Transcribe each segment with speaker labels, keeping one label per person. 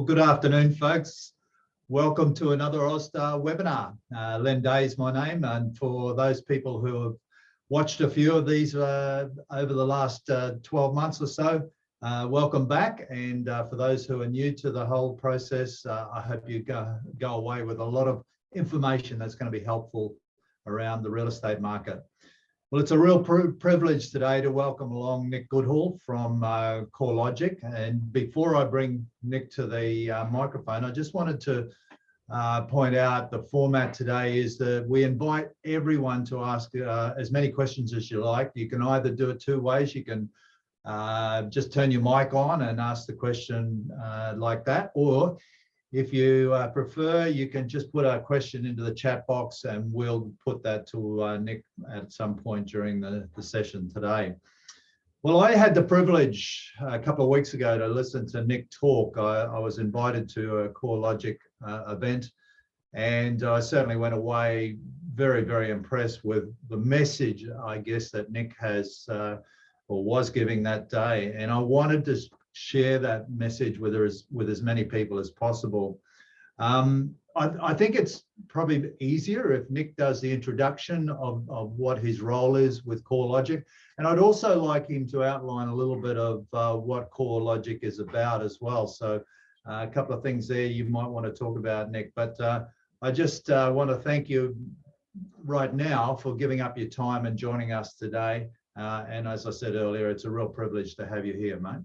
Speaker 1: Well, good afternoon, folks. Welcome to another Austar webinar. Len Day is my name, and for those people who have watched a few of these over the last 12 months or so, welcome back. And for those who are new to the whole process, I hope you go away with a lot of information that's going to be helpful around the real estate market. Well, it's a real privilege today to welcome along Nick Goodall from CoreLogic. And before I bring Nick to the microphone, I just wanted to point out the format today is that we invite everyone to ask as many questions as you like. You can either do it two ways. You can just turn your mic on and ask the question like that, or if you prefer, you can just put a question into the chat box and we'll put that to Nick at some point during the session today. Well, I had the privilege a couple of weeks ago to listen to Nick talk. I was invited to a CoreLogic event, and I certainly went away very, very impressed with the message, I guess, that Nick has or was giving that day. And I wanted to share that message with as many people as possible. I think it's probably easier if Nick does the introduction of what his role is with CoreLogic. And I'd also like him to outline a little bit of what CoreLogic is about as well. So a couple of things there you might want to talk about, Nick. But I just want to thank you right now for giving up your time and joining us today. And as I said earlier, it's a real privilege to have you here, mate.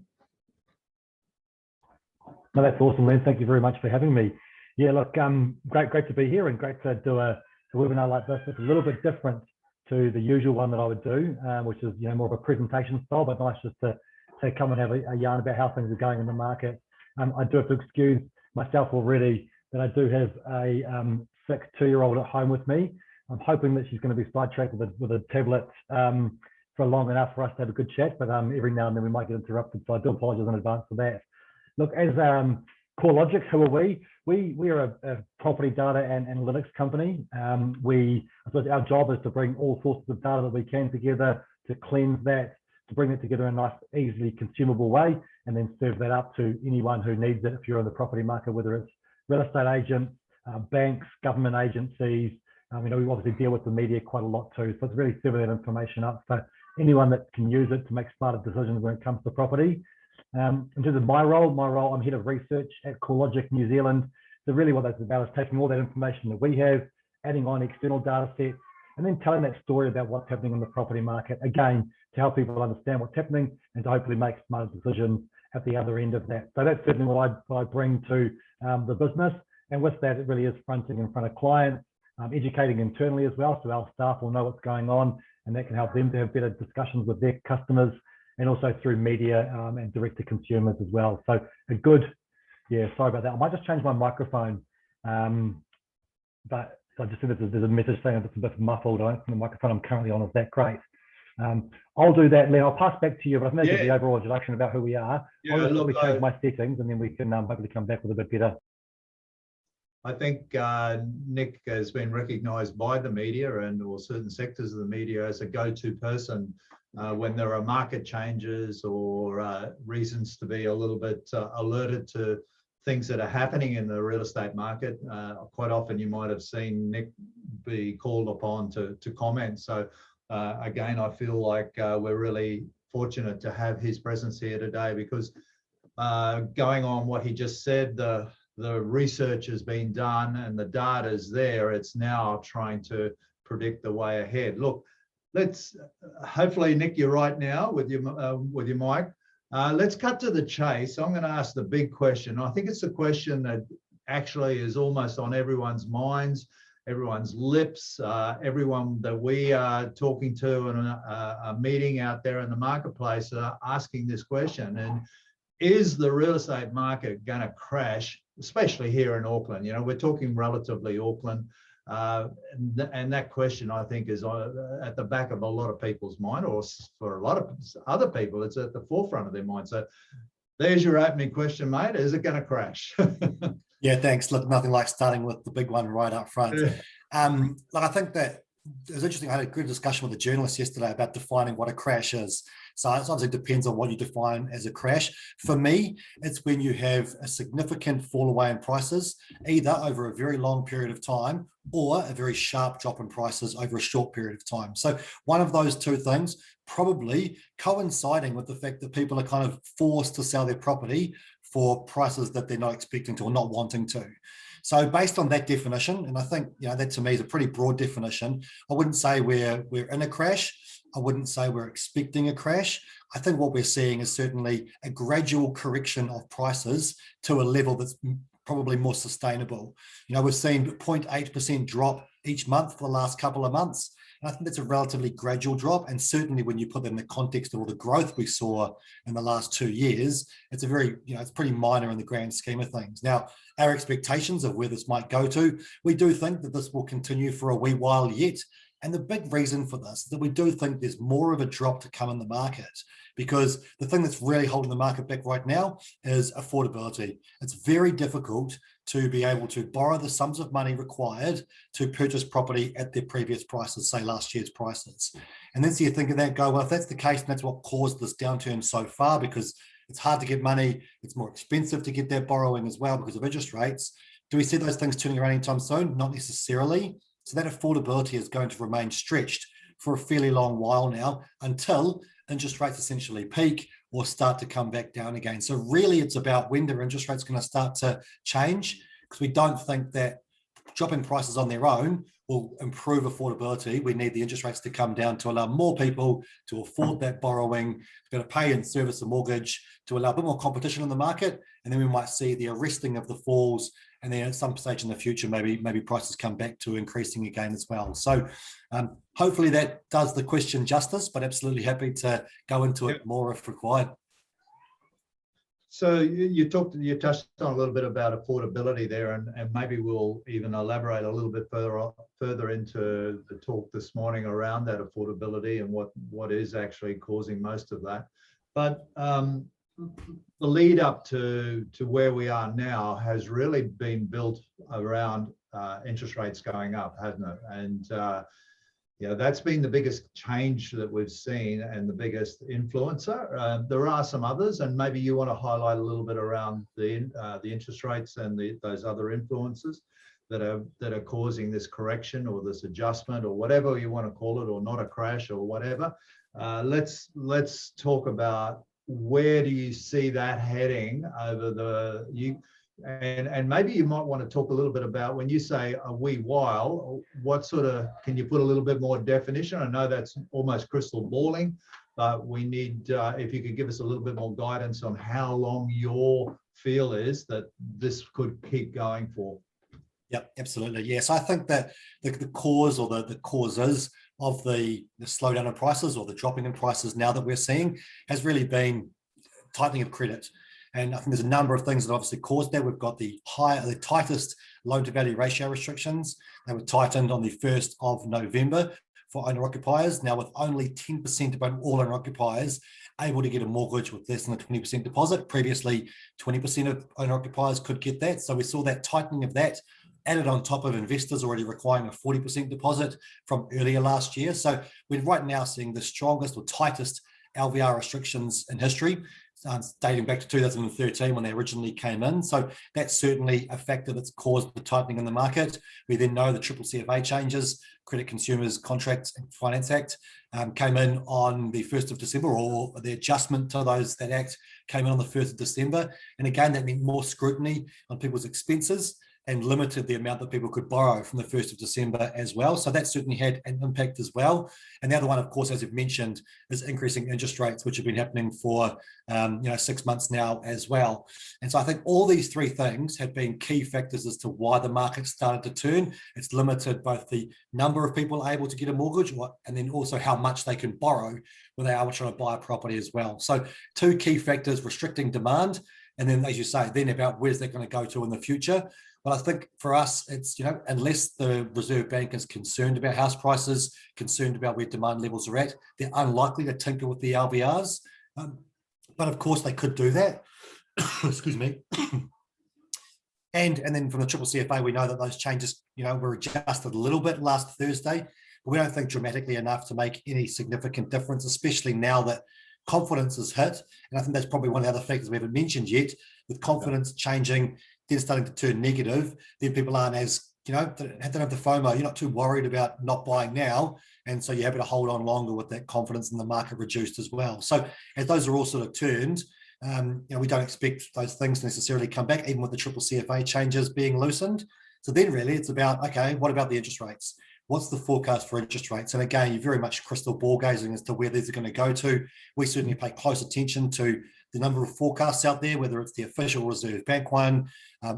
Speaker 2: No, that's awesome, Len. Thank you very much for having me. Yeah, look, great to be here and great to do a webinar like this. It's a little bit different to the usual one that I would do, which is more of a presentation style, but nice just to come and have a yarn about how things are going in the market. I do have to excuse myself already that I do have a sick 2-year-old at home with me. I'm hoping that she's going to be sidetracked with a tablet for long enough for us to have a good chat, but every now and then we might get interrupted, so I do apologize in advance for that. Look, as CoreLogic, who are we? We are a property data and analytics company. I suppose our job is to bring all sources of data that we can together, to cleanse that, to bring it together in a nice, easily consumable way, and then serve that up to anyone who needs it. If you're in the property market, whether it's real estate agents, banks, government agencies, we obviously deal with the media quite a lot too. So it's really serving that information up for anyone that can use it to make smarter decisions when it comes to property. In terms of my role, I'm head of research at CoreLogic New Zealand. So really what that's about is taking all that information that we have, adding on external data sets, and then telling that story about what's happening in the property market, again, to help people understand what's happening and to hopefully make smarter decisions at the other end of that. So that's certainly what I bring to the business. And with that, it really is fronting in front of clients, educating internally as well, so our staff will know what's going on, and that can help them to have better discussions with their customers, and also through media and direct to consumers as well. So sorry about that. I might just change my microphone, but I just think there's a message saying it's a bit muffled. I don't think the microphone I'm currently on is that great. I'll do that, Len. I'll pass back to you, but I think that's the overall introduction about who we are. I'll just change my settings, and then we can hopefully come back with a bit better.
Speaker 1: I think Nick has been recognised by the media or certain sectors of the media as a go-to person when there are market changes or reasons to be a little bit alerted to things that are happening in the real estate market. Quite often you might have seen Nick be called upon to comment. So again, I feel like we're really fortunate to have his presence here today, because going on what he just said, the research has been done and the data is there. It's now trying to predict the way ahead. Look, let's hopefully, Nick, you're right now with your mic. Let's cut to the chase. I'm going to ask the big question. I think it's a question that actually is almost on everyone's minds, everyone's lips, everyone that we are talking to in a meeting out there in the marketplace are asking this question. And is the real estate market going to crash, especially here in Auckland? We're talking relatively Auckland. And that question, I think, is at the back of a lot of people's mind, or for a lot of other people, it's at the forefront of their mind. So there's your opening question, mate. Is it going to crash?
Speaker 3: Yeah, thanks. Look, nothing like starting with the big one right up front. Look, I think that it was interesting. I had a good discussion with a journalist yesterday about defining what a crash is. So it obviously depends on what you define as a crash. For me, it's when you have a significant fall away in prices, either over a very long period of time or a very sharp drop in prices over a short period of time. So one of those two things probably coinciding with the fact that people are kind of forced to sell their property for prices that they're not expecting to or not wanting to. So based on that definition, and I think that to me is a pretty broad definition, I wouldn't say we're in a crash. I wouldn't say we're expecting a crash. I think what we're seeing is certainly a gradual correction of prices to a level that's probably more sustainable. We've seen 0.8% drop each month for the last couple of months. And I think that's a relatively gradual drop. And certainly when you put that in the context of all the growth we saw in the last 2 years, it's a very, it's pretty minor in the grand scheme of things. Now, our expectations of where this might go to, we do think that this will continue for a wee while yet. And the big reason for this is that we do think there's more of a drop to come in the market, because the thing that's really holding the market back right now is affordability. It's very difficult to be able to borrow the sums of money required to purchase property at their previous prices, say last year's prices. And then so you think of that, go, well, if that's the case, and that's what caused this downturn so far, because it's hard to get money, it's more expensive to get that borrowing as well because of interest rates. Do we see those things turning around anytime soon? Not necessarily. So that affordability is going to remain stretched for a fairly long while now until interest rates essentially peak or start to come back down again. So really it's about when the interest rates going to start to change, because we don't think that dropping prices on their own will improve affordability. We need the interest rates to come down to allow more people to afford that borrowing, to be able to pay and service a mortgage, to allow a bit more competition in the market. And then we might see the arresting of the falls. And then at some stage in the future, maybe prices come back to increasing again as well. So hopefully that does the question justice, but absolutely happy to go into it more if required.
Speaker 1: So you touched on a little bit about affordability there, and maybe we'll even elaborate a little bit further into the talk this morning around that affordability and what is actually causing most of that. But the lead up to where we are now has really been built around interest rates going up, hasn't it? And that's been the biggest change that we've seen and the biggest influencer. There are some others, and maybe you want to highlight a little bit around the interest rates and those other influences that are causing this correction or this adjustment or whatever you want to call it, or not a crash or whatever. Let's talk about where do you see that heading over and maybe you might want to talk a little bit about when you say a wee while, what sort of, can you put a little bit more definition? I know that's almost crystal balling, but we need, if you could give us a little bit more guidance on how long your feel is that this could keep going for.
Speaker 3: Yep, absolutely. Yes, I think that the cause or the causes of the slowdown in prices or the dropping in prices now that we're seeing has really been tightening of credit. And I think there's a number of things that obviously caused that. We've got the tightest loan to value ratio restrictions. They were tightened on the 1st of November for owner occupiers. Now with only 10% of all owner occupiers able to get a mortgage with less than a 20% deposit. Previously, 20% of owner occupiers could get that. So we saw that tightening of that added on top of investors already requiring a 40% deposit from earlier last year. So we're right now seeing the strongest or tightest LVR restrictions in history, dating back to 2013 when they originally came in. So that's certainly a factor that's caused the tightening in the market. We then know the CCCFA changes, Credit Consumers Contracts and Finance Act, came in on the 1st of December, or the adjustment to that act came in on the 1st of December. And again, that meant more scrutiny on people's expenses and limited the amount that people could borrow from the 1st of December as well. So that certainly had an impact as well. And the other one, of course, as you've mentioned, is increasing interest rates, which have been happening for 6 months now as well. And so I think all these three things have been key factors as to why the market started to turn. It's limited both the number of people able to get a mortgage and then also how much they can borrow when they are trying to buy a property as well. So two key factors: restricting demand, and then, as you say, then about where's that going to go to in the future. Well, I think for us, it's, unless the Reserve Bank is concerned about house prices, concerned about where demand levels are at, they're unlikely to tinker with the LVRs. But of course, they could do that. Excuse me. And then from the CCCFA, we know that those changes, were adjusted a little bit last Thursday. but we don't think dramatically enough to make any significant difference, especially now that confidence is hit. And I think that's probably one of the other factors we haven't mentioned yet. With confidence changing, then starting to turn negative, then people aren't as, they don't have the FOMO. You're not too worried about not buying now. And so you're happy to hold on longer with that confidence in the market reduced as well. So as those are all sort of turned, we don't expect those things to necessarily come back, even with the triple CFA changes being loosened. So then really it's about, okay, what about the interest rates? What's the forecast for interest rates? And again, you're very much crystal ball gazing as to where these are going to go to. We certainly pay close attention to the number of forecasts out there, whether it's the official Reserve Bank one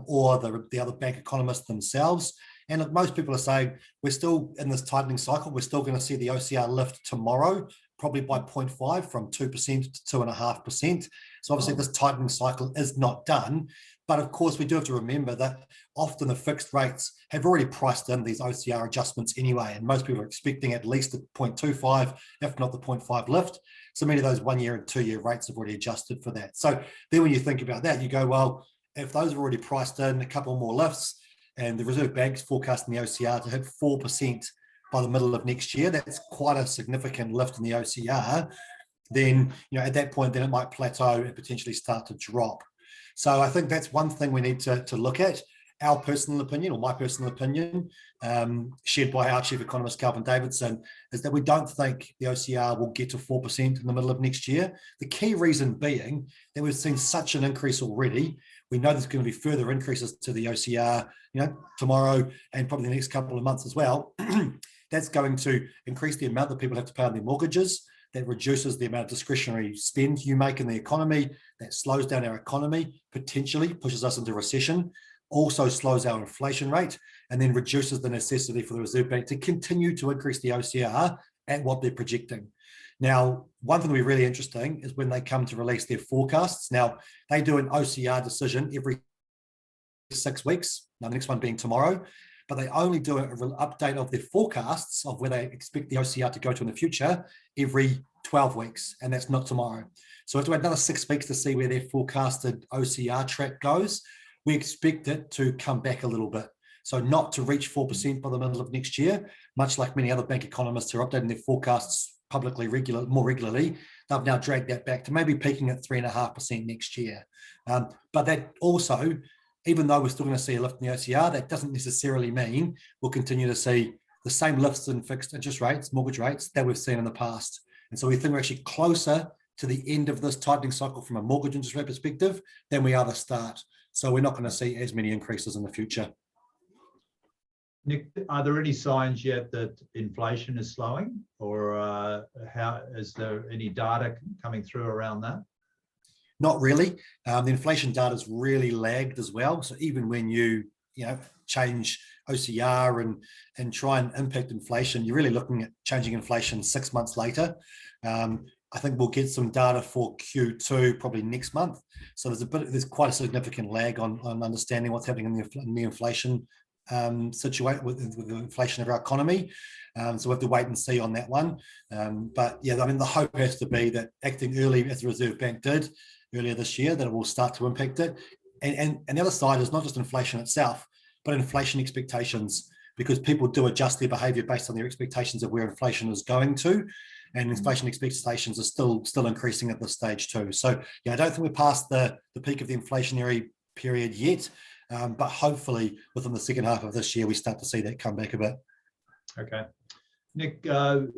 Speaker 3: or the other bank economists themselves. And look, most people are saying we're still in this tightening cycle. We're still going to see the OCR lift tomorrow, probably by 0.5 from 2% to 2.5%. So obviously this tightening cycle is not done. But of course, we do have to remember that often the fixed rates have already priced in these OCR adjustments anyway. And most people are expecting at least a 0.25, if not the 0.5 lift. So many of those 1 year and 2 year rates have already adjusted for that. So then when you think about that, you go, well, if those are already priced in, a couple more lifts, and the Reserve Bank's forecasting the OCR to hit 4% by the middle of next year, that's quite a significant lift in the OCR. Then, at that point, then it might plateau and potentially start to drop. So I think that's one thing we need to look at. Our personal opinion, or my personal opinion, shared by our chief economist, Calvin Davidson, is that we don't think the OCR will get to 4% in the middle of next year. The key reason being that we've seen such an increase already. We know there's going to be further increases to the OCR, tomorrow and probably the next couple of months as well. That's going to increase the amount that people have to pay on their mortgages. That reduces the amount of discretionary spend you make in the economy. That slows down our economy, potentially pushes us into recession, also slows our inflation rate, and then reduces the necessity for the Reserve Bank to continue to increase the OCR at what they're projecting. Now, one thing that'll be really interesting is when they come to release their forecasts. Now, they do an OCR decision every 6 weeks, now the next one being tomorrow, but they only do an update of their forecasts of where they expect the OCR to go to in the future every 12 weeks, and that's not tomorrow. So we have to wait another 6 weeks to see where their forecasted OCR track goes. We expect it to come back a little bit. So not to reach 4% by the middle of next year, much like many other bank economists who are updating their forecasts publicly more regularly. They've now dragged that back to maybe peaking at 3.5% next year. But that also, even though we're still going to see a lift in the OCR, that doesn't necessarily mean we'll continue to see the same lifts in fixed interest rates, mortgage rates, that we've seen in the past. And so we think we're actually closer to the end of this tightening cycle from a mortgage interest rate perspective than we are the start. So we're not going to see as many increases in the future.
Speaker 1: Nick, are there any signs yet that inflation is slowing, or is there any data coming through around that?
Speaker 3: Not really. The inflation data is really lagged as well. So even when you change OCR and try and impact inflation, you're really looking at changing inflation 6 months later. I think we'll get some data for Q2 probably next month. So there's quite a significant lag on understanding what's happening in the inflation situation with the inflation of our economy. So we have to wait and see on that one. But yeah, I mean, the hope has to be that acting early, as the Reserve Bank did earlier this year, that it will start to impact it. And the other side is not just inflation itself, but inflation expectations, because people do adjust their behavior based on their expectations of where inflation is going to. And inflation expectations are still increasing at this stage too. So yeah, I don't think we're past the peak of the inflationary period yet, but hopefully within the second half of this year, we start to see that come back a bit.
Speaker 1: Okay. Nick, a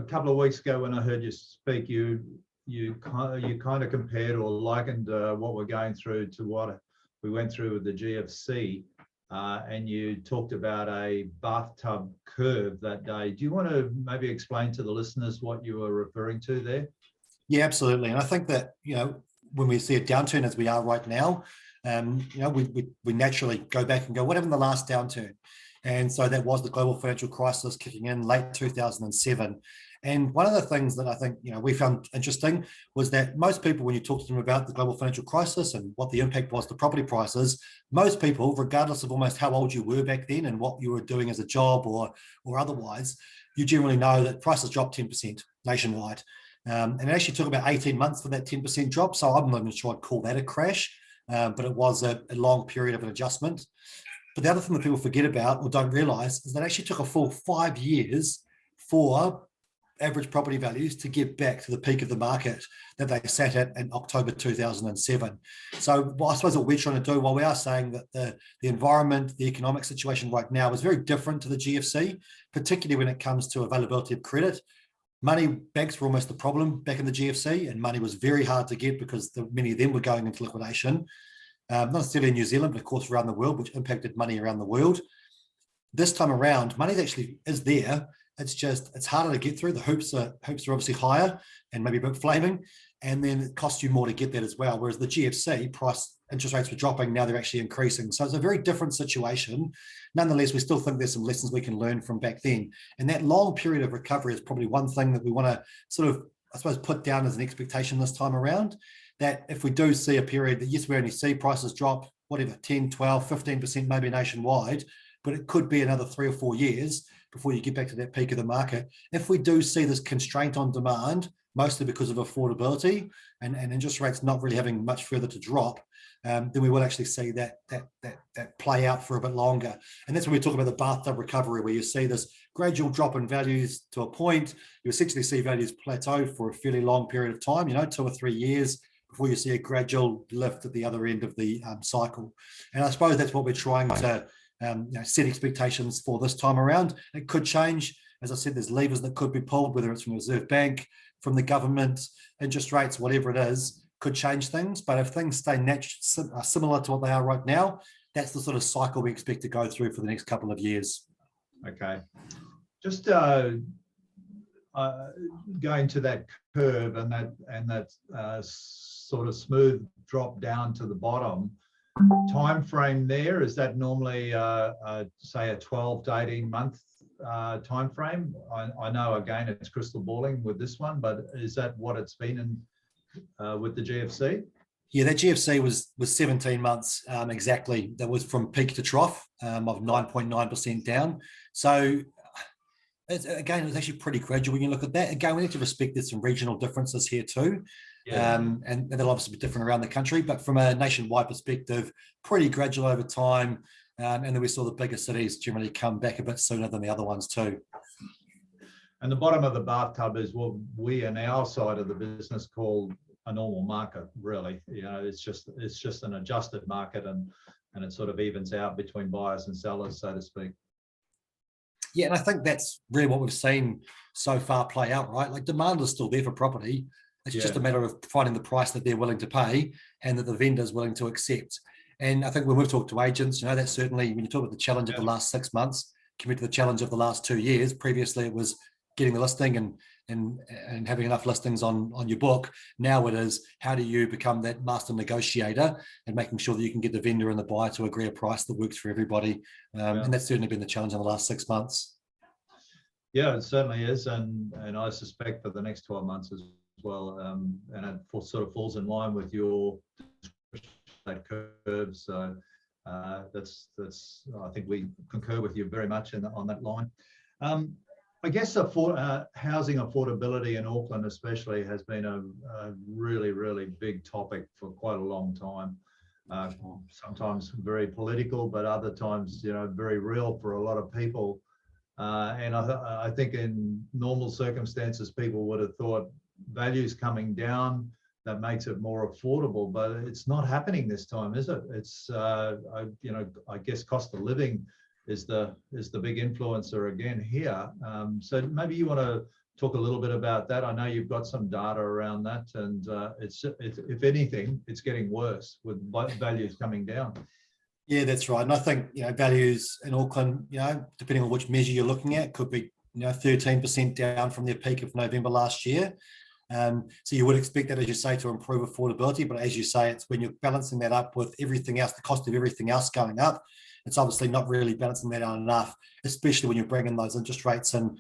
Speaker 1: couple of weeks ago when I heard you speak, you kind of compared or likened what we're going through to what we went through with the GFC, and you talked about a bathtub curve that day. Do you want to maybe explain to the listeners what you were referring to there?
Speaker 3: Yeah, absolutely. And I think that, when we see a downturn as we are right now, we naturally go back and go, what happened in the last downturn? And so that was the global financial crisis kicking in late 2007. And one of the things that I think, we found interesting was that most people, when you talk to them about the global financial crisis and what the impact was to property prices, most people, regardless of almost how old you were back then and what you were doing as a job or otherwise, you generally know that prices dropped 10% nationwide. And it actually took about 18 months for that 10% drop. So I'm not even sure I'd call that a crash, but it was a long period of an adjustment. But the other thing that people forget about or don't realize is that it actually took a full 5 years for average property values to get back to the peak of the market that they sat at in October 2007. So I suppose what we're trying to do, while we are saying that the environment, the economic situation right now is very different to the GFC, particularly when it comes to availability of credit. Banks were almost the problem back in the GFC, and money was very hard to get because many of them were going into liquidation, not necessarily in New Zealand, but of course around the world, which impacted money around the world. This time around, money actually is there. It's harder to get through. The hoops are obviously higher and maybe a bit flaming, and then it costs you more to get that as well. Whereas the GFC interest rates were dropping, now they're actually increasing. So it's a very different situation. Nonetheless, we still think there's some lessons we can learn from back then. And that long period of recovery is probably one thing that we want to sort of, I suppose, put down as an expectation this time around, that if we do see a period that, yes, we only see prices drop, whatever, 10, 12, 15% maybe nationwide, but it could be another 3 or 4 years before you get back to that peak of the market. If we do see this constraint on demand, mostly because of affordability and interest rates not really having much further to drop, then we will actually see that play out for a bit longer. And that's when we talk about the bathtub recovery, where you see this gradual drop in values to a point. You essentially see values plateau for a fairly long period of time, 2 or 3 years, before you see a gradual lift at the other end of the cycle. And I suppose that's what we're trying to set expectations for this time around. It could change. As I said, there's levers that could be pulled, whether it's from the Reserve Bank, from the government, interest rates, whatever it is, could change things. But if things stay similar to what they are right now, that's the sort of cycle we expect to go through for the next couple of years.
Speaker 1: Okay. Just going to that curve and that sort of smooth drop down to the bottom, time frame there, is that normally say a 12 to 18 month time frame? I know again it's crystal balling with this one, but is that what it's been in with the GFC?
Speaker 3: Yeah, that GFC was 17 months exactly. That was from peak to trough of 9.9% down. So again, it was actually pretty gradual when you look at that. Again, we need to respect there's some regional differences here too. Yeah. And they'll obviously be different around the country, but from a nationwide perspective, pretty gradual over time. And then we saw the bigger cities generally come back a bit sooner than the other ones too.
Speaker 1: And the bottom of the bathtub is what we on our side of the business call a normal market, really. It's just an adjusted market, and it sort of evens out between buyers and sellers, so to speak.
Speaker 3: Yeah, and I think that's really what we've seen so far play out, right? Like, demand is still there for property. It's just a matter of finding the price that they're willing to pay and that the vendor is willing to accept. And I think when we've talked to agents, that's certainly, when you talk about the challenge of the last 6 months compared to the challenge of the last 2 years, previously it was getting the listing and having enough listings on your book. Now it is, how do you become that master negotiator and making sure that you can get the vendor and the buyer to agree a price that works for everybody. And that's certainly been the challenge in the last 6 months. Yeah,
Speaker 1: it certainly is. And I suspect for the next 12 months as well. And it sort of falls in line with your that curve. So that's I think we concur with you very much on that line. I guess housing affordability in Auckland especially has been a really, really big topic for quite a long time. Sometimes very political, but other times, very real for a lot of people. And I think in normal circumstances, people would have thought values coming down, that makes it more affordable, but it's not happening this time, is it? It's, I guess cost of living is the big influencer again here. So maybe you want to talk a little bit about that. I know you've got some data around that, and it's if anything, it's getting worse with values coming down.
Speaker 3: Yeah, that's right. And I think, values in Auckland, depending on which measure you're looking at, could be, 13% down from their peak of November last year. So you would expect that, as you say, to improve affordability. But as you say, it's when you're balancing that up with everything else, the cost of everything else going up, it's obviously not really balancing that out enough, especially when you're bringing those interest rates and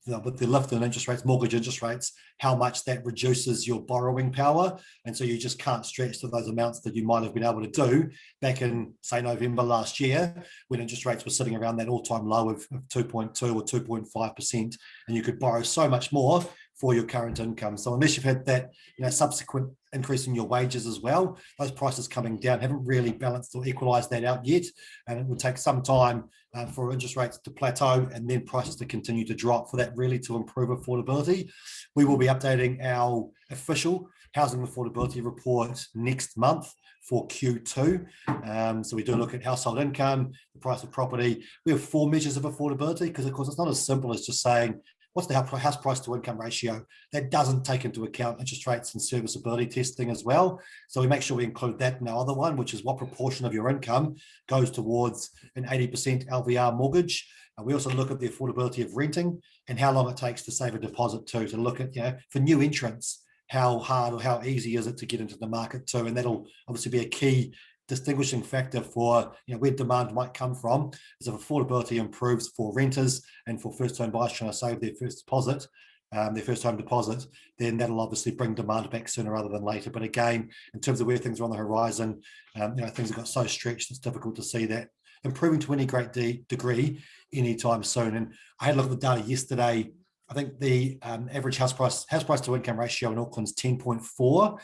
Speaker 3: with the lift in interest rates, mortgage interest rates, how much that reduces your borrowing power. And so you just can't stretch to those amounts that you might have been able to do back in, say, November last year, when interest rates were sitting around that all-time low of 2.2 or 2.5%. And you could borrow so much more for your current income. So unless you've had that subsequent increase in your wages as well, those prices coming down haven't really balanced or equalized that out yet, and it would take some time for interest rates to plateau and then prices to continue to drop for that really to improve affordability. We will be updating our official housing affordability report next month for Q2. So we do look at household income, the price of property. We have 4 measures of affordability because, of course, it's not as simple as just saying, what's the house price to income ratio? That doesn't take into account interest rates and serviceability testing as well. So we make sure we include that in our other one, which is what proportion of your income goes towards an 80% LVR mortgage. We also look at the affordability of renting and how long it takes to save a deposit too, to look at, for new entrants, how hard or how easy is it to get into the market too. And that'll obviously be a key distinguishing factor for where demand might come from, is if affordability improves for renters and for first home buyers trying to save their first deposit, their first home deposit, then that'll obviously bring demand back sooner rather than later. But again, in terms of where things are on the horizon, things have got so stretched, it's difficult to see that improving to any great degree anytime soon. And I had a look at the data yesterday. I think the average house price to income ratio in Auckland's 10.4.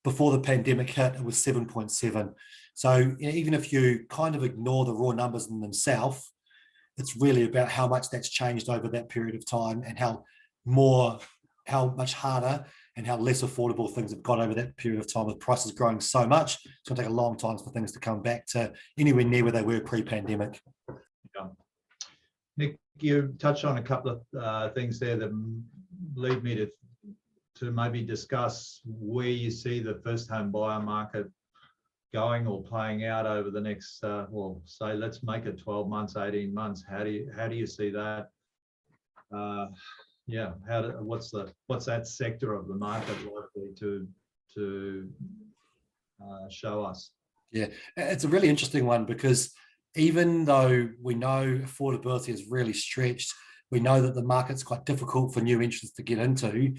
Speaker 3: Before the pandemic hit, it was 7.7. So even if you kind of ignore the raw numbers in themselves, it's really about how much that's changed over that period of time and how much harder and how less affordable things have got over that period of time, with prices growing so much. It's going to take a long time for things to come back to anywhere near where they were pre-pandemic.
Speaker 1: Yeah. Nick, you touched on a couple of things there that lead me to maybe discuss where you see the first home buyer market going or playing out over the next, say, let's make it 12 months, 18 months. How do you see that? What's that sector of the market likely to show us?
Speaker 3: Yeah, it's a really interesting one, because even though we know affordability is really stretched, we know that the market's quite difficult for new entrants to get into.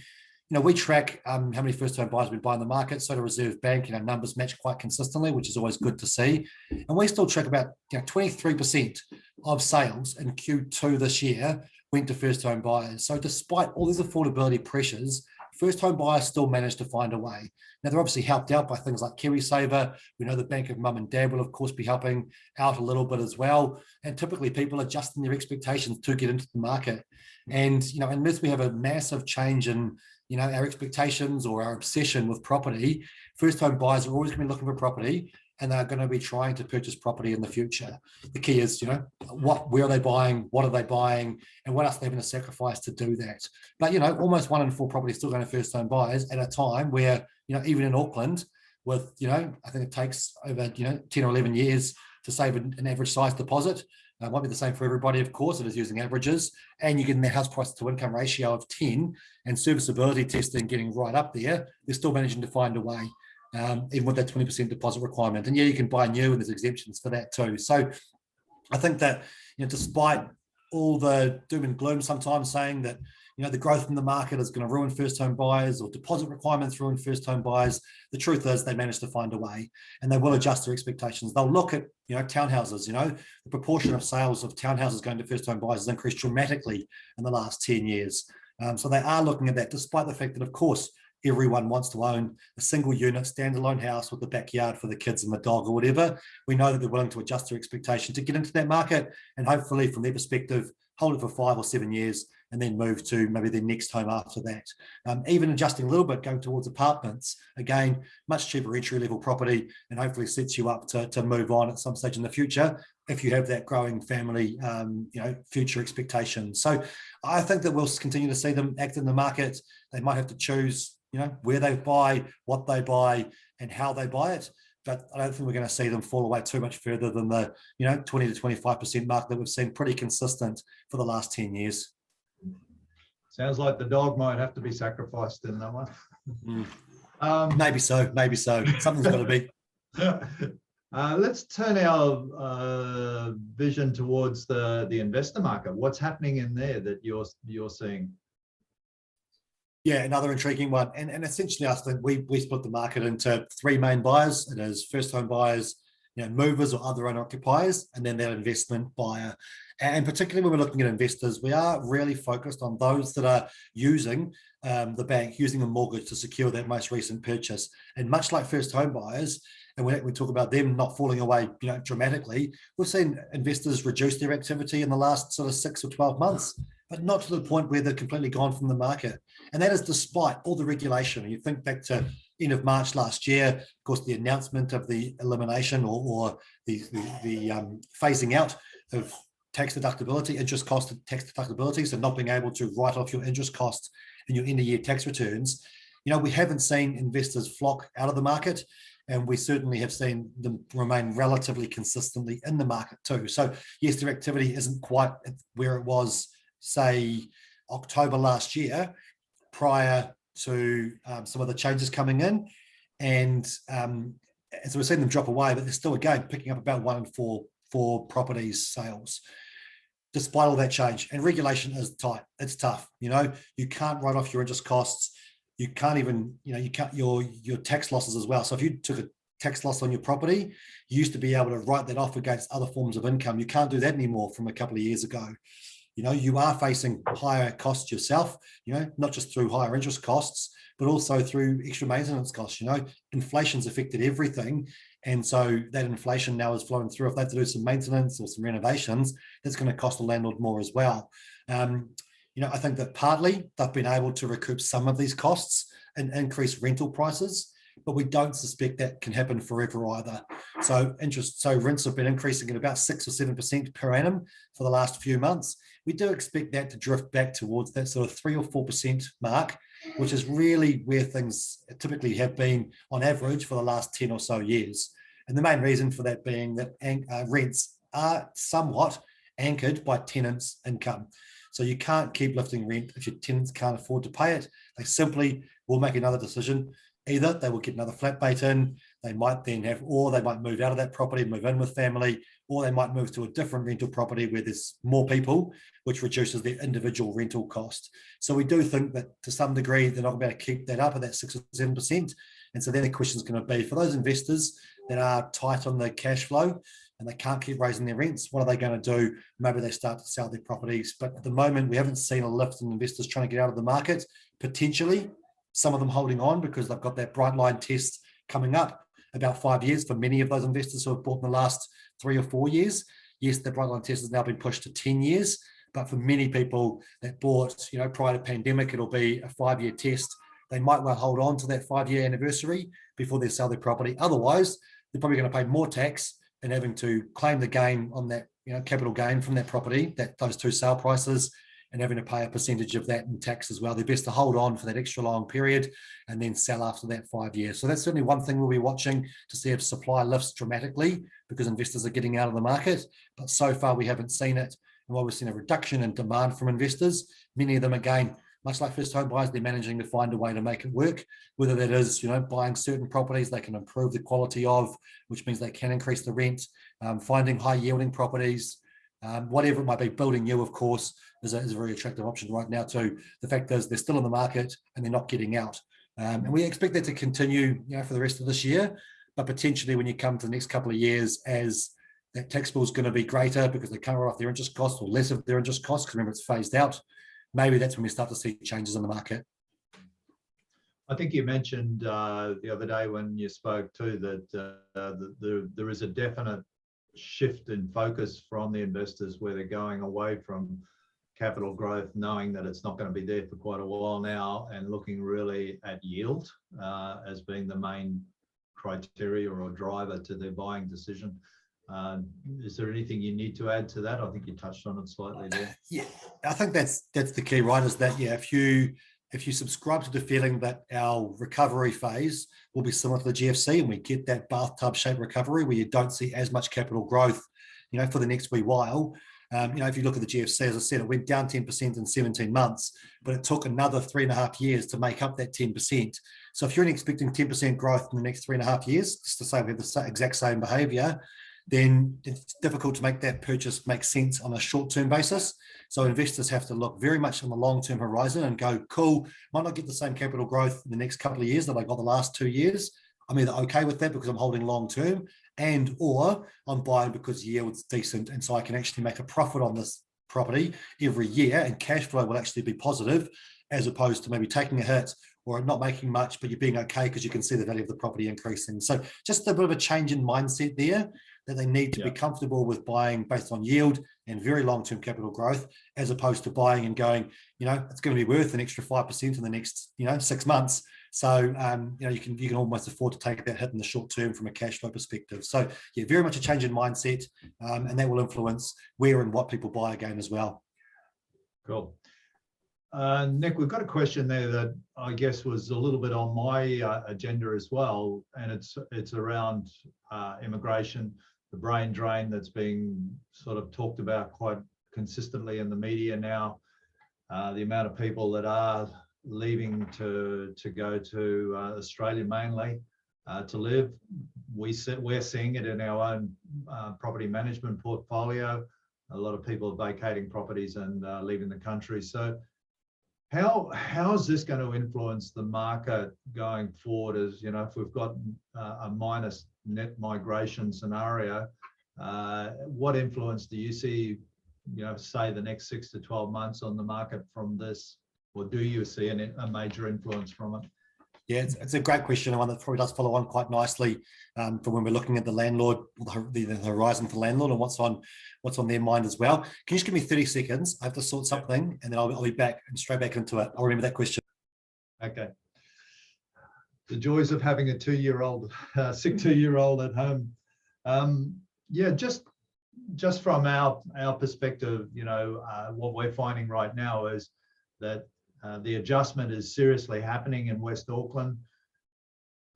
Speaker 3: We track how many first-home buyers we buy in the market. So the Reserve Bank, numbers match quite consistently, which is always good to see. And we still track about 23% of sales in Q2 this year went to first-home buyers. So despite all these affordability pressures, first-home buyers still managed to find a way. Now, they're obviously helped out by things like KiwiSaver. We know the Bank of Mum and Dad will, of course, be helping out a little bit as well. And typically people adjusting their expectations to get into the market. And, unless we have a massive change in our expectations or our obsession with property, first-home buyers are always going to be looking for property, and they're going to be trying to purchase property in the future. The key is, where are they buying, what are they buying, and what else are they going to sacrifice to do that? But, almost 1 in 4 properties still going to first-home buyers at a time where, even in Auckland, with, I think it takes over, 10 or 11 years to save an average size deposit. It won't be the same for everybody, of course. It is using averages, and you're getting that house price to income ratio of 10 and serviceability testing getting right up there. They're still managing to find a way, even with that 20% deposit requirement. And yeah, you can buy new, and there's exemptions for that too. So I think that, despite all the doom and gloom sometimes saying that, the growth in the market is going to ruin first home buyers, or deposit requirements ruin first home buyers, the truth is they managed to find a way, and they will adjust their expectations. They'll look at, townhouses, the proportion of sales of townhouses going to first home buyers has increased dramatically in the last 10 years. So they are looking at that, despite the fact that, of course, everyone wants to own a single unit, standalone house with the backyard for the kids and the dog or whatever. We know that they're willing to adjust their expectation to get into that market, and hopefully from their perspective, hold it for 5 or 7 years and then move to maybe their next home after that. Even adjusting a little bit, going towards apartments, again, much cheaper entry level property, and hopefully sets you up to move on at some stage in the future if you have that growing family, future expectations. So I think that we'll continue to see them act in the market. They might have to choose, where they buy, what they buy, and how they buy it. But I don't think we're going to see them fall away too much further than the 20 to 25% mark that we've seen pretty consistent for the last 10 years.
Speaker 1: Sounds like the dog might have to be sacrificed in that one.
Speaker 3: Maybe so. Something's got to be.
Speaker 1: Let's turn our vision towards the investor market. What's happening in there that you're seeing?
Speaker 3: Yeah, another intriguing one. And essentially, I think we split the market into 3 main buyers. It is first home buyers, movers or other owner occupiers, and then that investment buyer. And particularly when we're looking at investors, we are really focused on those that are using the bank, using a mortgage to secure that most recent purchase. And much like first home buyers, and when we talk about them not falling away, dramatically, we've seen investors reduce their activity in the last sort of 6 or 12 months, but not to the point where they're completely gone from the market. And that is despite all the regulation. You think back to end of March last year, of course, the announcement of the elimination or the phasing out of tax deductibility, interest cost tax deductibility, so not being able to write off your interest costs in your end of year tax returns. We haven't seen investors flock out of the market, and we certainly have seen them remain relatively consistently in the market too. So yes, their activity isn't quite where it was, say, October last year, prior to some of the changes coming in. And so we're seeing them drop away, but they're still, again, picking up about 1 in 4 properties sales, despite all that change. And regulation is tight. It's tough. You can't write off your interest costs. You can't even, you can't your tax losses as well. So if you took a tax loss on your property, you used to be able to write that off against other forms of income. You can't do that anymore from a couple of years ago. You are facing higher costs yourself, not just through higher interest costs, but also through extra maintenance costs. Inflation's affected everything. And so that inflation now is flowing through. If they have to do some maintenance or some renovations, that's going to cost the landlord more as well. I think that partly they've been able to recoup some of these costs and increase rental prices, but we don't suspect that can happen forever either. So rents have been increasing at about 6 or 7% per annum for the last few months. We do expect that to drift back towards that sort of 3 or 4% mark, which is really where things typically have been on average for the last 10 or so years. And the main reason for that being that rents are somewhat anchored by tenants' income. So you can't keep lifting rent if your tenants can't afford to pay it. They simply will make another decision. Either they will get another flat bait in, they might move out of that property, move in with family, or they might move to a different rental property where there's more people, which reduces their individual rental cost. So we do think that to some degree, they're not going to keep that up at that 6 or 7%. And so then the question is going to be, for those investors that are tight on the cash flow and they can't keep raising their rents, what are they going to do? Maybe they start to sell their properties. But at the moment, we haven't seen a lift in investors trying to get out of the market. Potentially, some of them holding on because they've got that bright line test coming up about 5 years for many of those investors who have bought in the last 3 or 4 years. Yes, the bright line test has now been pushed to 10 years. But for many people that bought, prior to pandemic, it'll be a 5-year test. They might well hold on to that 5-year anniversary before they sell their property. Otherwise, they're probably going to pay more tax and having to claim the gain on that, capital gain from that property, those 2 sale prices, and having to pay a percentage of that in tax as well. They're best to hold on for that extra long period and then sell after that 5 years. So that's certainly one thing we'll be watching to see if supply lifts dramatically because investors are getting out of the market. But so far we haven't seen it. And while we've seen a reduction in demand from investors, many of them, again, much like first home buyers, they're managing to find a way to make it work, whether that is, buying certain properties they can improve the quality of, which means they can increase the rent, finding high yielding properties, whatever it might be. Building new, of course, is a very attractive option right now too. The fact is they're still in the market and they're not getting out. And we expect that to continue, for the rest of this year, but potentially when you come to the next couple of years, as that tax bill is going to be greater because they can't write off their interest costs or less of their interest costs, because remember it's phased out, maybe that's when we start to see changes in the market.
Speaker 1: I think you mentioned the other day when you spoke too that there is a definite shift in focus from the investors where they're going away from capital growth, knowing that it's not going to be there for quite a while now, and looking really at yield as being the main criteria or driver to their buying decision. Is there anything you need to add to that? I think you touched on it slightly there.
Speaker 3: Yeah, I think that's the key, right? Is that if you subscribe to the feeling that our recovery phase will be similar to the GFC, and we get that bathtub shaped recovery where you don't see as much capital growth, for the next wee while. If you look at the GFC, as I said, it went down 10% in 17 months, but it took another 3.5 years to make up that 10%. So if you're expecting 10% growth in the next 3.5 years, just to say we have the exact same behavior, then it's difficult to make that purchase make sense on a short-term basis. So investors have to look very much on the long-term horizon and go, cool, might not get the same capital growth in the next couple of years that I got the last 2 years. I'm either okay with that because I'm holding long-term, and or I'm buying because yield's decent, and so I can actually make a profit on this property every year, and cash flow will actually be positive, as opposed to maybe taking a hit or not making much, but you're being okay because you can see the value of the property increasing. So just a bit of a change in mindset there, that they need to be comfortable with buying based on yield and very long-term capital growth, as opposed to buying and going, it's going to be worth an extra 5% in the next, 6 months. So, you can almost afford to take that hit in the short term from a cash flow perspective. So yeah, very much a change in mindset, and that will influence where and what people buy again as well.
Speaker 1: Cool. Nick, we've got a question there that I guess was a little bit on my agenda as well, and it's around immigration, the brain drain that's being sort of talked about quite consistently in the media now, the amount of people that are leaving to go to Australia mainly to live. We're seeing it in our own property management portfolio. A lot of people are vacating properties and leaving the country. So how is this going to influence the market going forward? As if we've got a minus net migration scenario, what influence do you see, say the next 6 to 12 months on the market from this, or do you see a major influence from it?
Speaker 3: Yeah, it's a great question, and one that probably does follow on quite nicely for when we're looking at the landlord, the horizon for landlord, and what's on their mind as well. Can you just give me 30 seconds? I have to sort something, and then I'll be back and straight back into it. I'll remember that question.
Speaker 1: Okay. The joys of having a sick 2-year-old at home. Just from our perspective, what we're finding right now is that the adjustment is seriously happening in West Auckland.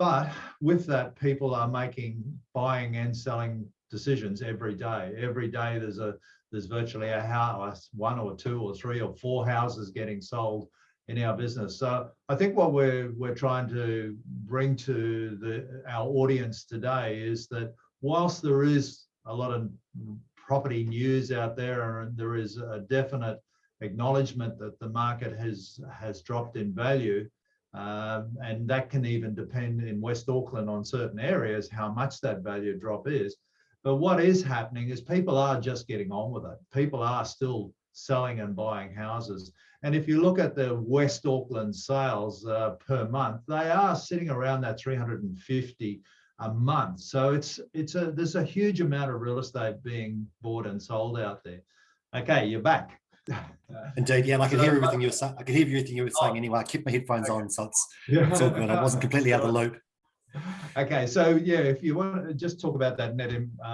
Speaker 1: But with that, people are making buying and selling decisions every day. Every day there's virtually a house, 1 or 2 or 3 or 4 houses getting sold in our business. So I think what we're trying to bring to our audience today is that whilst there is a lot of property news out there, and there is a definite acknowledgement that the market has dropped in value, and that can even depend in West Auckland on certain areas how much that value drop is. But what is happening is people are just getting on with it. People are still selling and buying houses. And if you look at the West Auckland sales per month, they are sitting around that 350 a month. So there's a huge amount of real estate being bought and sold out there. Okay, you're back.
Speaker 3: Indeed, yeah, and I can hear everything you were saying. I can hear everything you were saying anyway. I kept my headphones on, so it's all good. I wasn't completely out of the loop.
Speaker 1: Okay, so yeah, if you want to just talk about that net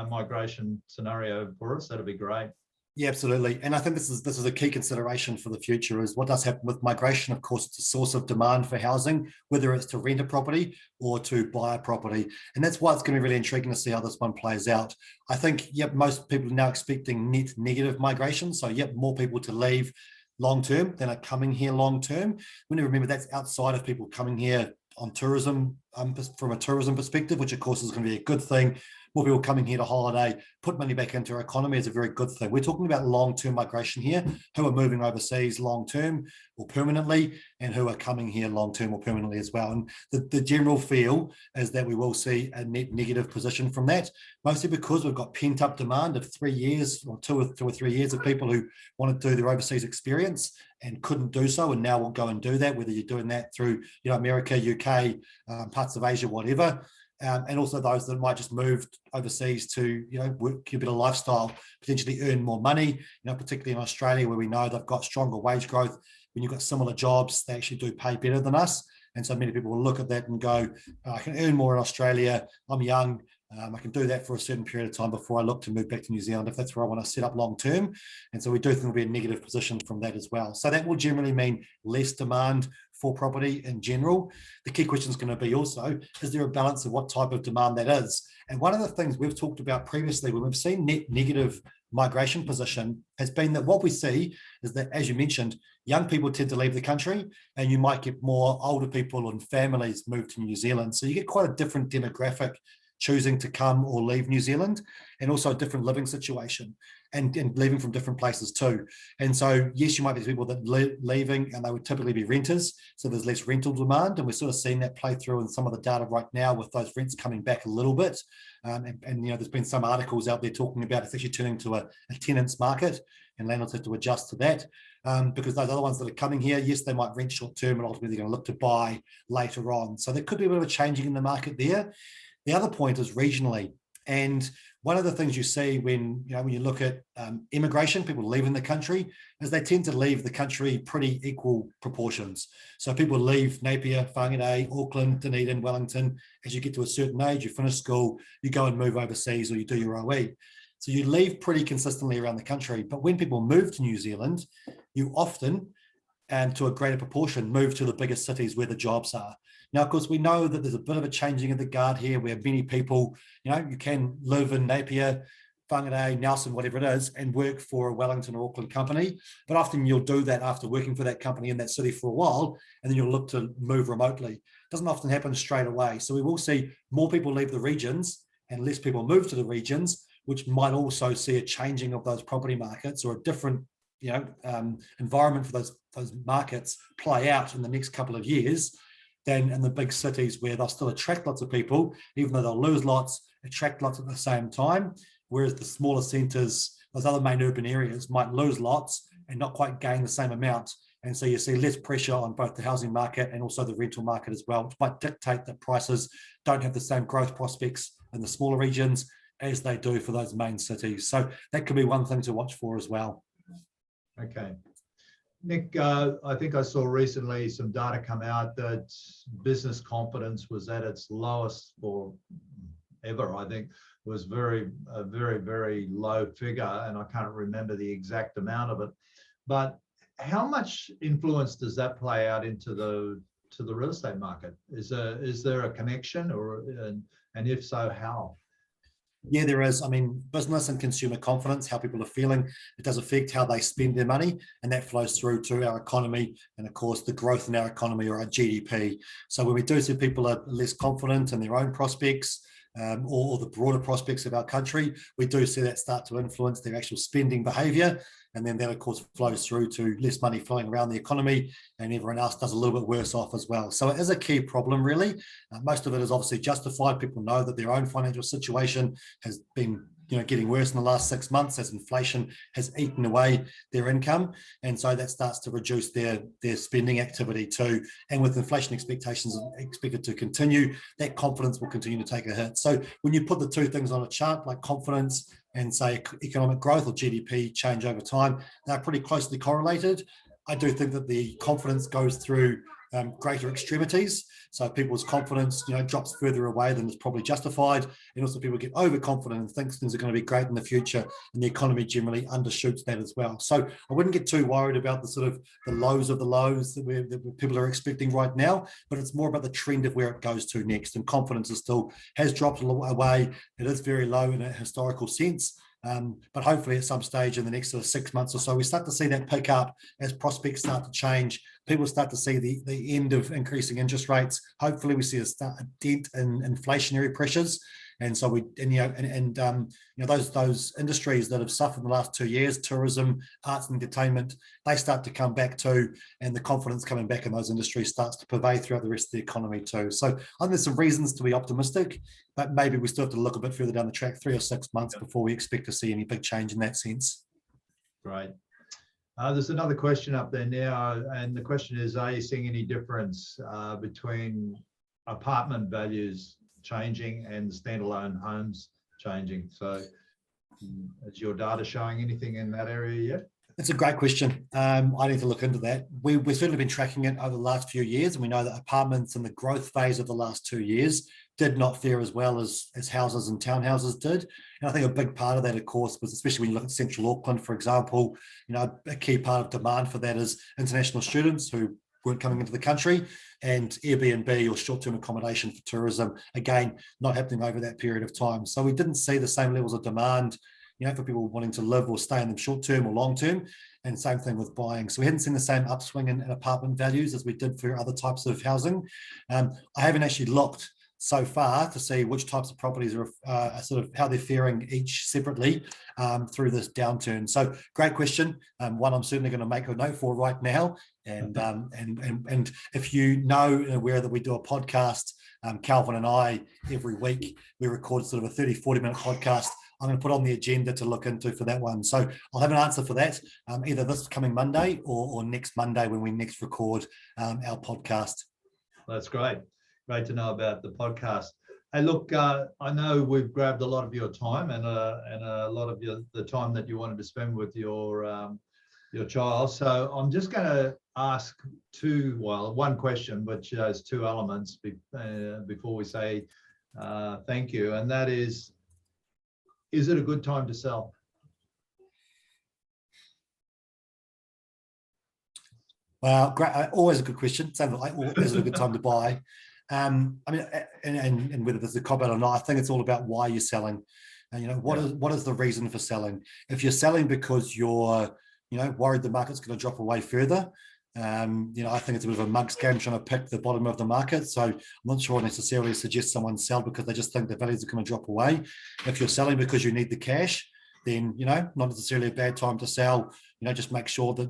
Speaker 1: migration scenario for us, that'd be great.
Speaker 3: Yeah, absolutely. And I think this is a key consideration for the future, is what does happen with migration. Of course, it's a source of demand for housing, whether it's to rent a property or to buy a property. And that's why it's going to be really intriguing to see how this one plays out. I think, most people are now expecting net negative migration. So, more people to leave long-term than are coming here long-term. We need to remember that's outside of people coming here on tourism, from a tourism perspective, which of course is going to be a good thing. More people coming here to holiday, put money back into our economy is a very good thing. We're talking about long-term migration here, who are moving overseas long-term or permanently, and who are coming here long-term or permanently as well. And the general feel is that we will see a net negative position from that, mostly because we've got pent-up demand of 3 years or two or 3 years of people who want to do their overseas experience and couldn't do so, and now will go and do that, whether you're doing that through America, UK, parts of Asia, whatever. And also those that might just move overseas to, work a bit of lifestyle, potentially earn more money, particularly in Australia, where we know they've got stronger wage growth. When you've got similar jobs, they actually do pay better than us. And so many people will look at that and go, I can earn more in Australia. I'm young. I can do that for a certain period of time before I look to move back to New Zealand if that's where I want to set up long term. And so we do think there'll be a negative position from that as well. So that will generally mean less demand for property in general. The key question is going to be also, is there a balance of what type of demand that is? And one of the things we've talked about previously when we've seen net negative migration position has been that what we see is that, as you mentioned, young people tend to leave the country, and you might get more older people and families move to New Zealand. So you get quite a different demographic choosing to come or leave New Zealand, and also a different living situation. and leaving from different places too. And so, yes, you might be people that leaving, and they would typically be renters. So there's less rental demand, and we're sort of seeing that play through in some of the data right now with those rents coming back a little bit. And there's been some articles out there talking about it's actually turning to a tenants market, and landlords have to adjust to that. Because those other ones that are coming here, yes, they might rent short term, and ultimately they're going to look to buy later on. So there could be a bit of a changing in the market there. The other point is regionally. And one of the things you see when you look at immigration, people leaving the country, is they tend to leave the country pretty equal proportions. So people leave Napier, Whangarei, Auckland, Dunedin, Wellington. As you get to a certain age, you finish school, you go and move overseas, or you do your OE. So you leave pretty consistently around the country. But when people move to New Zealand, you often, and to a greater proportion, move to the biggest cities where the jobs are. Now, of course, we know that there's a bit of a changing of the guard here, where many people, you can live in Napier, Whangarei, Nelson, whatever it is, and work for a Wellington or Auckland company. But often you'll do that after working for that company in that city for a while, and then you'll look to move remotely. It doesn't often happen straight away. So we will see more people leave the regions and less people move to the regions, which might also see a changing of those property markets, or a different environment for those markets play out in the next couple of years than in the big cities, where they'll still attract lots of people, even though they'll lose lots, attract lots at the same time. Whereas the smaller centres, those other main urban areas, might lose lots and not quite gain the same amount. And so you see less pressure on both the housing market and also the rental market as well, which might dictate that prices don't have the same growth prospects in the smaller regions as they do for those main cities. So that could be one thing to watch for as well.
Speaker 1: Okay. Nick, I think I saw recently some data come out that business confidence was at its lowest for ever. I think it was a very, very low figure, and I can't remember the exact amount of it. But how much influence does that play out into the real estate market? Is there a connection, and if so, how?
Speaker 3: Yeah, there is. I mean, business and consumer confidence, how people are feeling, it does affect how they spend their money, and that flows through to our economy and, of course, the growth in our economy, or our GDP. So when we do see people are less confident in their own prospects, or the broader prospects of our country, we do see that start to influence their actual spending behaviour. And then that, of course, flows through to less money flowing around the economy, and everyone else does a little bit worse off as well. So it is a key problem, really. Most of it is obviously justified. People know that their own financial situation has been getting worse in the last 6 months as inflation has eaten away their income. And so that starts to reduce their spending activity too. And with inflation expectations expected to continue, that confidence will continue to take a hit. So when you put the two things on a chart, like confidence and say economic growth or GDP change over time, they're pretty closely correlated. I do think that the confidence goes through greater extremities. So people's confidence, drops further away than is probably justified. And also people get overconfident and think things are going to be great in the future, and the economy generally undershoots that as well. So I wouldn't get too worried about the sort of the lows of the lows that people are expecting right now, but it's more about the trend of where it goes to next. And confidence has dropped away. It is very low in a historical sense. But hopefully at some stage in the next sort of 6 months or so, we start to see that pick up as prospects start to change. People start to see the end of increasing interest rates. Hopefully we see a dent in inflationary pressures. And so those industries that have suffered in the last 2 years, tourism, arts and entertainment, they start to come back too, and the confidence coming back in those industries starts to pervade throughout the rest of the economy too. So I think there's some reasons to be optimistic, but maybe we still have to look a bit further down the track, 3 or 6 months before we expect to see any big change in that sense.
Speaker 1: Right. There's another question up there now, and the question is, are you seeing any difference between apartment values changing and standalone homes changing? So is your data showing anything in that area yet?
Speaker 3: It's a great question. I need to look into that. We've certainly been tracking it over the last few years, and we know that apartments in the growth phase of the last 2 years did not fare as well as houses and townhouses did. And I think a big part of that, of course, was especially when you look at central Auckland, for example, a key part of demand for that is international students who weren't coming into the country, and Airbnb or short-term accommodation for tourism, again, not happening over that period of time. So we didn't see the same levels of demand, for people wanting to live or stay in them short-term or long-term, and same thing with buying. So we hadn't seen the same upswing in apartment values as we did for other types of housing. I haven't actually looked so far to see which types of properties are sort of how they're faring each separately through this downturn. So great question. One I'm certainly going to make a note for right now. And if you know and aware that we do a podcast, Calvin and I, every week, we record sort of a 30-40 minute podcast. I'm going to put on the agenda to look into for that one. So I'll have an answer for that either this coming Monday or next Monday when we next record our podcast.
Speaker 1: That's great. Great to know about the podcast. Hey, look, I know we've grabbed a lot of your time and a lot of the time that you wanted to spend with your child. So I'm just going to ask one question, which has two elements before we say thank you, and that is it a good time to sell?
Speaker 3: Well, great. Always a good question. Same like, is it a good time to buy? I mean, and whether there's a cop out or not, I think it's all about why you're selling. And, what is the reason for selling? If you're selling because you're, worried the market's going to drop away further, I think it's a bit of a mug's game trying to pick the bottom of the market. So I'm not sure I necessarily suggest someone sell because they just think the values are going to drop away. If you're selling because you need the cash, then, not necessarily a bad time to sell. Just make sure that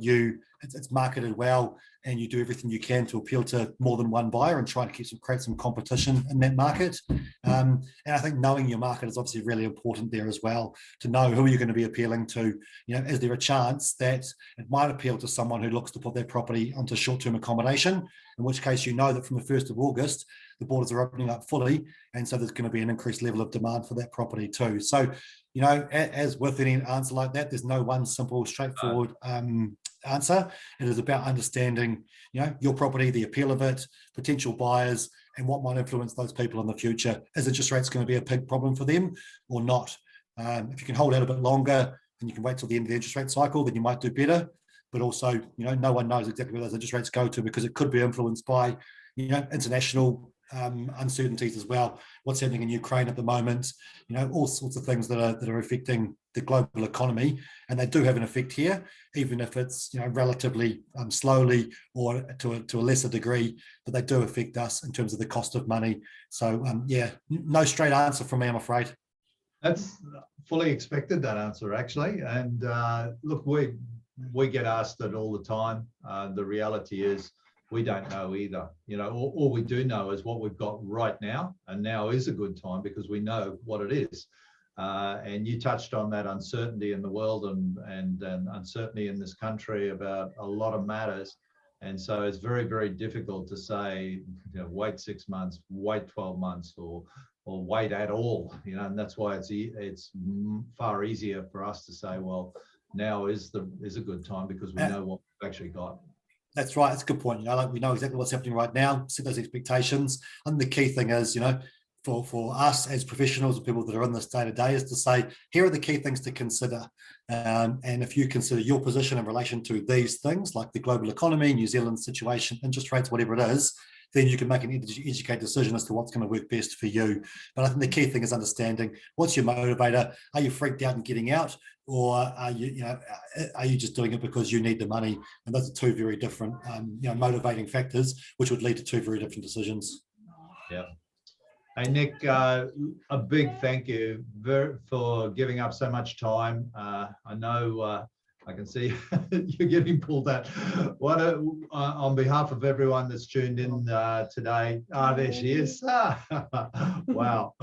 Speaker 3: it's marketed well and you do everything you can to appeal to more than one buyer and try to create some competition in that market. And I think knowing your market is obviously really important there as well, to know who you're going to be appealing to. Is there a chance that it might appeal to someone who looks to put their property onto short-term accommodation, in which case that from the 1st of August, the borders are opening up fully, and so there's going to be an increased level of demand for that property too. So, as with any answer like that, there's no one simple, straightforward answer. It is about understanding, your property, the appeal of it, potential buyers, and what might influence those people in the future. Is interest rates going to be a big problem for them or not? If you can hold out a bit longer and you can wait till the end of the interest rate cycle, then you might do better. But also, no one knows exactly where those interest rates go to, because it could be influenced by, international uncertainties as well. What's happening in Ukraine at the moment, all sorts of things that are affecting the global economy, and they do have an effect here, even if it's relatively slowly or to a lesser degree, but they do affect us in terms of the cost of money. So no straight answer from me, I'm afraid.
Speaker 1: That's fully expected, that answer, actually. And look, we get asked it all the time. The reality is, we don't know either. All we do know is what we've got right now, and now is a good time because we know what it is. And you touched on that uncertainty in the world and uncertainty in this country about a lot of matters. And so it's very, very difficult to say, wait 6 months, wait 12 months, or wait at all. And that's why it's far easier for us to say, well, now is a good time because we know what we've actually got.
Speaker 3: That's right. That's a good point. We know exactly what's happening right now, set those expectations. And the key thing is, for us as professionals and people that are in this day to day, is to say, here are the key things to consider. And if you consider your position in relation to these things, like the global economy, New Zealand situation, interest rates, whatever it is, then you can make an educated decision as to what's going to work best for you. But I think the key thing is understanding what's your motivator. Are you freaked out and getting out? Or are you just doing it because you need the money? And those are two very different, motivating factors, which would lead to two very different decisions.
Speaker 1: Yeah. Hey, Nick, a big thank you for giving up so much time. I know I can see you're getting pulled out. On behalf of everyone that's tuned in today, there she is. Wow.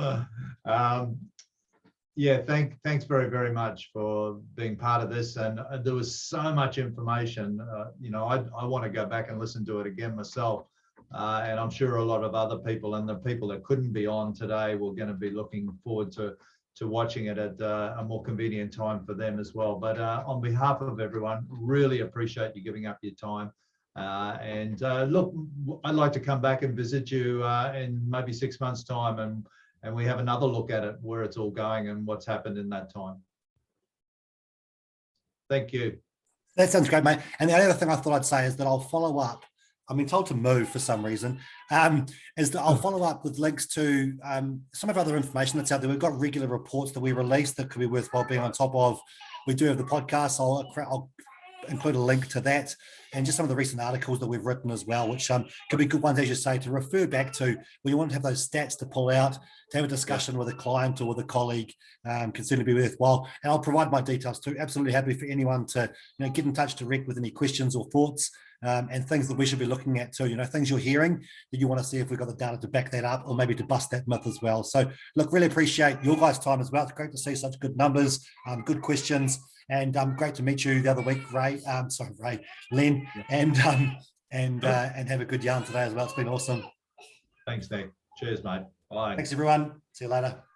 Speaker 1: Thanks very, very much for being part of this. And there was so much information. I want to go back and listen to it again myself. And I'm sure a lot of other people and the people that couldn't be on today were going to be looking forward to watching it at a more convenient time for them as well. But on behalf of everyone, really appreciate you giving up your time. Look, I'd like to come back and visit you in maybe 6 months' time, and we have another look at it, where it's all going and what's happened in that time. Thank you.
Speaker 3: That sounds great, mate. And the other thing I thought I'd say is that I'll follow up. I've been told to move for some reason, is that I'll follow up with links to some of other information that's out there. We've got regular reports that we release that could be worthwhile being on top of. We do have the podcast. I'll include a link to that and just some of the recent articles that we've written as well, which could be good ones, as you say, to refer back to when you want to have those stats to pull out, to have a discussion with a client or with a colleague, can certainly be worthwhile. And I'll provide my details too. Absolutely happy for anyone to get in touch direct with any questions or thoughts. And things that we should be looking at too, things you're hearing that you want to see if we've got the data to back that up or maybe to bust that myth as well. So look, really appreciate your guys' time as well. It's great to see such good numbers, good questions, and great to meet you the other week, Len, and have a good yarn today as well. It's been awesome.
Speaker 1: Thanks, Nick. Cheers, mate. Bye.
Speaker 3: Thanks, everyone. See you later.